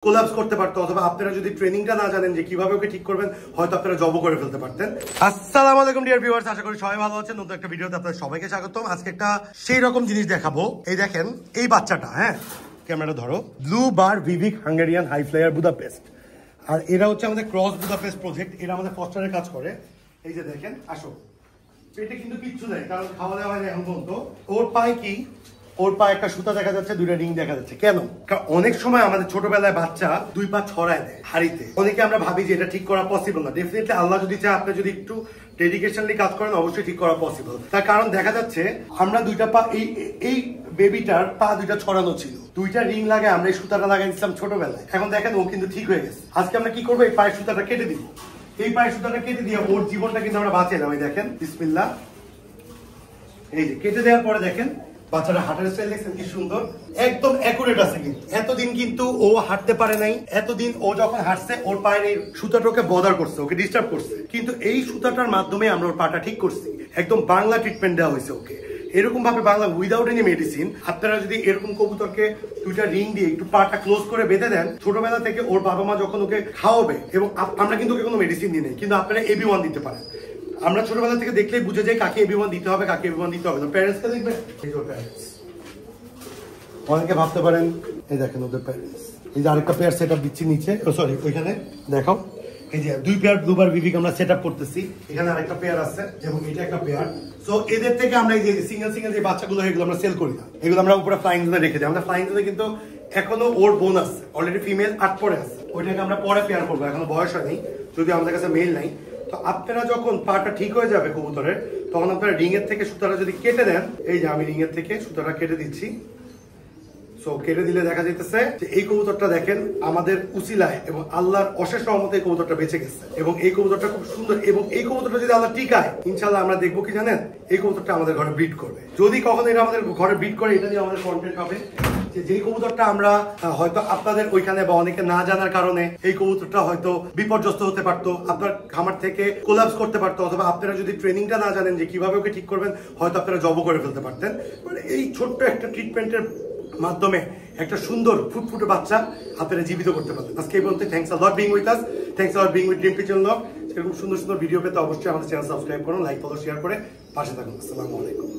Collapse করতে পারতো, অথবা আপনারা যদি ট্রেনিংটা না জানেন যে কিভাবে ওকে ঠিক করবেন, হয়তো আপনারা জবও করে ফেলতে পারতেন। আসসালামু আলাইকুম ডিয়ার ভিউয়ার্স, আশা করি সবাই ভালো আছেন। নতুন একটা ভিডিওতে আপনাদের সবাইকে স্বাগতম। আজকে একটা সেই রকম জিনিস দেখাবো। এই দেখেন এই বাচ্চাটা, হ্যাঁ ক্যামেরাটা ধরো, ব্লু বার ভিভিক হাঙ্গেরিয়ান হাই ফ্লায়ার বুদাপেস্ট। আর এরা হচ্ছে আমাদের ক্রস বুদাপেস্ট প্রজেক্ট, এরা আমাদের ফস্টারের কাজ করে। এই যে দেখেন, আসো, পেটে কিন্তু কিচ্ছু নেই কারণ খাওয়া দাওয়া হয় না এখন পর্যন্ত। ওর পায়ে কি, ওর পায়ে একটা সুতা দেখা যাচ্ছে, দুইটা রিং দেখা যাচ্ছে। কেন? কারণ অনেক সময় আমাদের ছোটবেলায় বাচ্চা দুই পা ছড়ায় দেয় হাড়িতে। অনেকে আমরা ভাবি যে এটা ঠিক করা পসিবল না। ডেফিনেটলি আল্লাহ যদি চায়, আপনি যদি একটু ডেডিকেশনলি কাজ করেন, অবশ্যই ঠিক করা পসিবল। তার কারণ দেখা যাচ্ছে আমরা দুইটা পা, এই বেবিটার পা দুইটা ছড়ানো ছিল, দুইটা রিং লাগে, আমরা এই সুতাটা লাগাই দিচ্ছিলাম ছোটবেলায়। এখন দেখেন ও কিন্তু ঠিক হয়ে গেছে। আজকে আমরা কি করবো, এই পায়ের সুতাটা কেটে দিব। এই পায়ের সুতাটা কেটে দিয়ে ওর জীবনটা কিন্তু আমরা বাঁচিয়ে এই দেখেন, বিসমিল্লাহ। এই যে কেটে দেওয়ার পরে দেখেন বাচ্চারা হাঁটার স্টাইল দেখছেন কি সুন্দর, একদম অ্যাকুরেট আছে। কিন্তু এতদিন কিন্তু ও হাঁটতে পারে নাই, এতদিন ও যখন হাঁটছে ওর পায়ের এই সুতাটাকে বদার করছে, ওকে ডিস্টার্ব করছে। কিন্তু এই সুতাটার মাধ্যমে আমরা ওর পাটা ঠিক করছি, একদম বাংলা ট্রিটমেন্ট দেওয়া হয়েছে ওকে। এরকম ভাবে বাংলা উইদাউট এনি মেডিসিন। আপনারা যদি এরকম কবুতরকে দুইটা রিং দিয়ে একটু পাটা ক্লোজ করে বেঁধে দেন, ছোটবেলা থেকে ওর বাবা মা যখন ওকে খাওয়াবে, এবং আমরা কিন্তু ওকে কোনো মেডিসিন দিই নাই, কিন্তু আপনারা AB1 দিতে পারেন। আমরা ছোটবেলা থেকে দেখলেই বুঝে যাই কাকে AB1 দিতে হবে, কাকে AB1 দিতে হবে না। প্যারেন্টসকে দেখবেন, প্যারেন্টস অনেকে ভাবতে পারেন, এই দেখেন ওদের প্যারেন্টস। এই যে আরেকটা পেয়ার সেট আপ দিচ্ছি নিচে, সরি ওইখানে দেখাও। এই যে দুই পেয়ার ব্লুবার ভিভিক আমরা সেট আপ করতেছি, এখানে আরেকটা পেয়ার আছে এবং এটা একটা পেয়ার। সো এদের থেকে আমরা এই যে সিঙ্গেল সিঙ্গেল যে বাচ্চাগুলো, এগুলো আমরা সেল করি না, এগুলো আমরা উপরে ফ্লাইং জোনে রেখে দিই। আমরা ফ্লাইং জোনে কিন্তু এখনো ওর বোন আছে, অলরেডি ফিমেল 8 পরে আছে, ওইটাকে আমরা পরে পেয়ার করবো, এখনো বয়স হয়নি, যদি আমাদের কাছে মেল নাই। তো আপনারা যখন পাটা ঠিক হয়ে যাবে কবুতরের, তখন আপনারা রিং এর থেকে সুতাটা যদি কেটে দেন, এই যে আমি রিং এর থেকে সুতাটা কেটে দিচ্ছি। সো কেটে দিলে দেখা যাইতেছে যে এই কবুতরটা দেখেন আমাদের উসিলায় এবং আল্লাহর অশেষ রহমতে এই কবুতরটা বেঁচে গেছে, এবং এই কবুতরটা খুব সুন্দর। এবং এই কবুতরটা যদি আল্লাহ টিকায়, ইনশাল্লাহ আমরা দেখবো কি জানেন, এই কবুতরটা আমাদের ঘরে ব্রিড করবে। যদি কখনো এটা আমাদের ঘরে ব্রিড করে, এটা নিয়ে আমাদের কন্টেন্ট হবে যে যেই কবুতরটা আমরা হয়তো আপনাদের ওইখানে বা অনেকে না জানার কারণে এই কবুতরটা হয়তো বিপর্যস্ত হতে পারতো, আপনার খামার থেকে কোলাপস করতে পারতো, অথবা আপনারা যদি ট্রেনিংটা না জানেন যে কিভাবে ওকে ঠিক করবেন, হয়তো আপনারা জবও করে ফেলতে পারতেন। মানে এই ছোট্ট একটা ট্রিটমেন্টের মাধ্যমে একটা সুন্দর ফুটফুটে বাচ্চা আপনারা জীবিত করতে পারবেন। আজকে এই পর্যন্ত। Thanks a lot being with us, thanks a lot being with dream kitchen blog. এরকম সুন্দর সুন্দর ভিডিও পেতে অবশ্যই আমাদের চ্যানেল সাবস্ক্রাইব করুন, লাইক ফলো শেয়ার করে পাশে থাকুন। আসসালামু আলাইকুম।